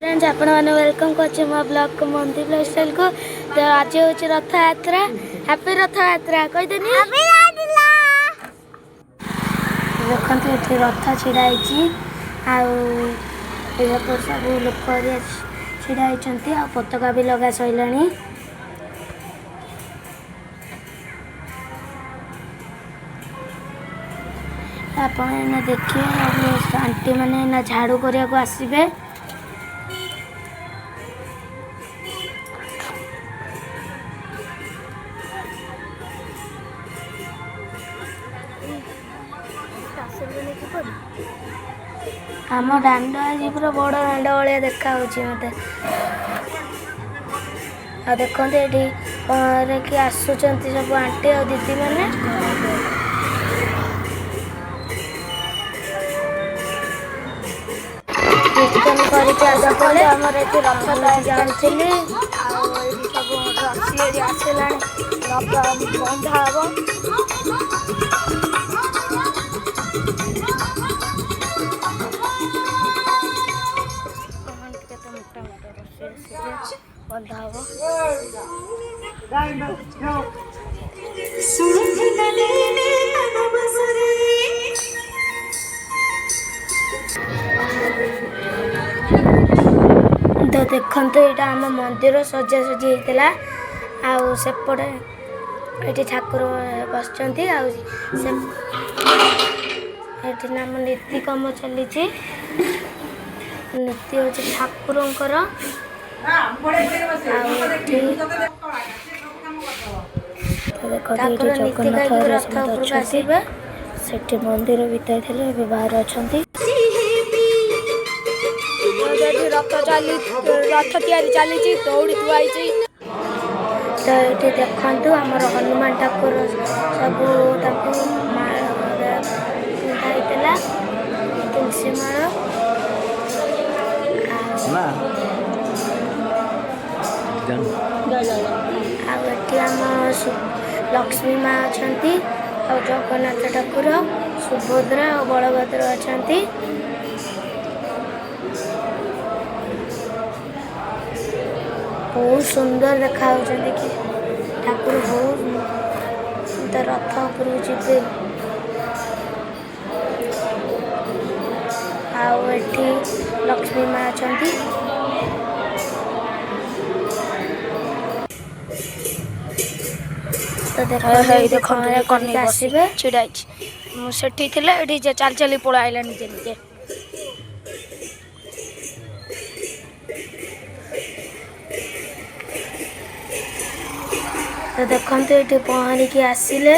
Friends आपण मैंने welcome कर मो ब्लॉग को मंदिर लाइफस्टाइल को। तो आज हूँ रथ यात्रा। हैप्पी रथ यात्रा कहदेनी। देखते ये रथ छिड़ाई आपर सब लोक छिड़ाई आ पताका भी लगा सैला। आप देखिए आंटी मैंने झाड़ू करने को आसबे। आम दांड आज पूरा बड़ दांड भाया देखा मत देखते ये कि आसुँच सब आंटी और दीदी मैंने कीर्तन करके आमर ये रथ जानी सब रसी आसला बंधा हम बंधा तो देखते यहाँ आम मंदिर सजा सजी होता आसेपटे ये ठाकुर बस नाम नीति कम चली नीति हूँ ठाकुर से मंदिर भितर थे बाहर अच्छा रथ चली दौड़ी थुआई तो ये देखु आमर हनुमान ठाकुर सब पिंधाई तुलसी माला आम लक्ष्मी माँ अच्छा जगन्नाथ ठाकुर सुभद्रा और बलभद्र अच्छा बहुत सुंदर देखा कि ठाकुर बहुत रथ उपर जी आठी लक्ष्मी माँ अच्छा तो देखते आसबे छिड़ाई मुझे चल चली पड़ा आइला निजे निजे तो देखते ये पहरी की आसिले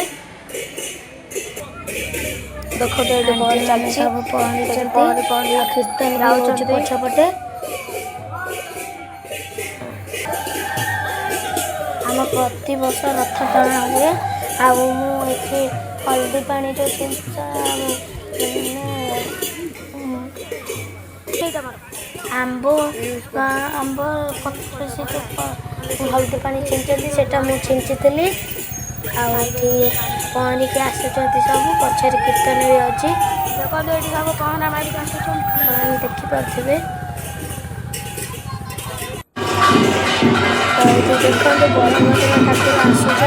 देखो सब पहरी कीर्तन पछपटे आम प्रति वर्ष रथ टଣା हुए आठी हल्दी पानी जो आंब आंब हल्दी पानी छिंचती से मुझे छिंची आठी पहरी की आसुँच सब पचर कीर्तन भी अच्छी देखते सब पहरा मारिक देखिपे तो देखते बलभद्र ठाकुर आसुँच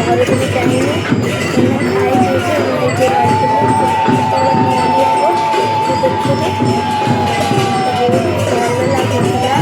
ଘରକୁ ବି ଚାହିଁନି ଖାଇକି ନିଜେ ରହିଥିଲି କେତେବେଳେ ଦେଖିଲି ଭଲ ଲାଗୁଥିଲା।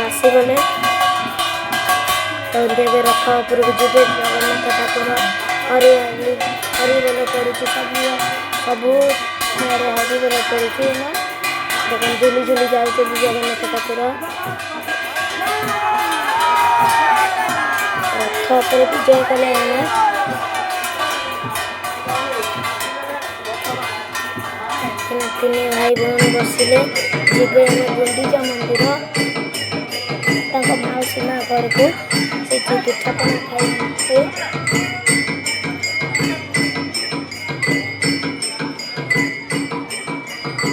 ଆସିଗଲେ ଏବେ ରଥ ଉପରକୁ ଯିବେ। ଜଗନ୍ନାଥ ଠାକୁର ହରିବୋଲ ପଡ଼ୁଛି, ସବୁ ହରିବୋଲ ପଡ଼ୁଛି ନା ଝୁଲି ଝୁଲି ଯାଉଛନ୍ତି ଜଗନ୍ନାଥ ଠାକୁର। ରଥ ଉପରେ ବିଜୟ କଲେ ଆମେ ତିନି ଭାଇ ଭଉଣୀ ବସିଲେ ଯିବେ ଆମେ ଗୁଣ୍ଡିଚା ମନ୍ଦିର, ତାଙ୍କ ମାଉସୀ ମା ଘରକୁ। ସେଠି ପିଠାପଣା ଖାଇବେ।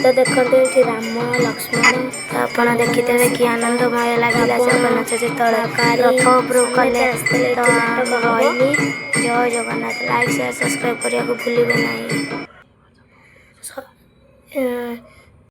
ତ ଦେଖନ୍ତୁ ଏଠି ରାମ ଲକ୍ଷ୍ମଣ, ଆପଣ ଦେଖିଦେବେ କି ଆନନ୍ଦମୟ ଲାଗିଲା ଜଗନ୍ନାଥ ଯେତେବେଳେ ରଥ ଉପରକୁ କଲେ। ତ ରହିଲି, ଜୟ ଜଗନ୍ନାଥ। ଲାଇକ୍ ସେୟାର ସବସ୍କ୍ରାଇବ୍ କରିବାକୁ ଭୁଲିବେ ନାହିଁ।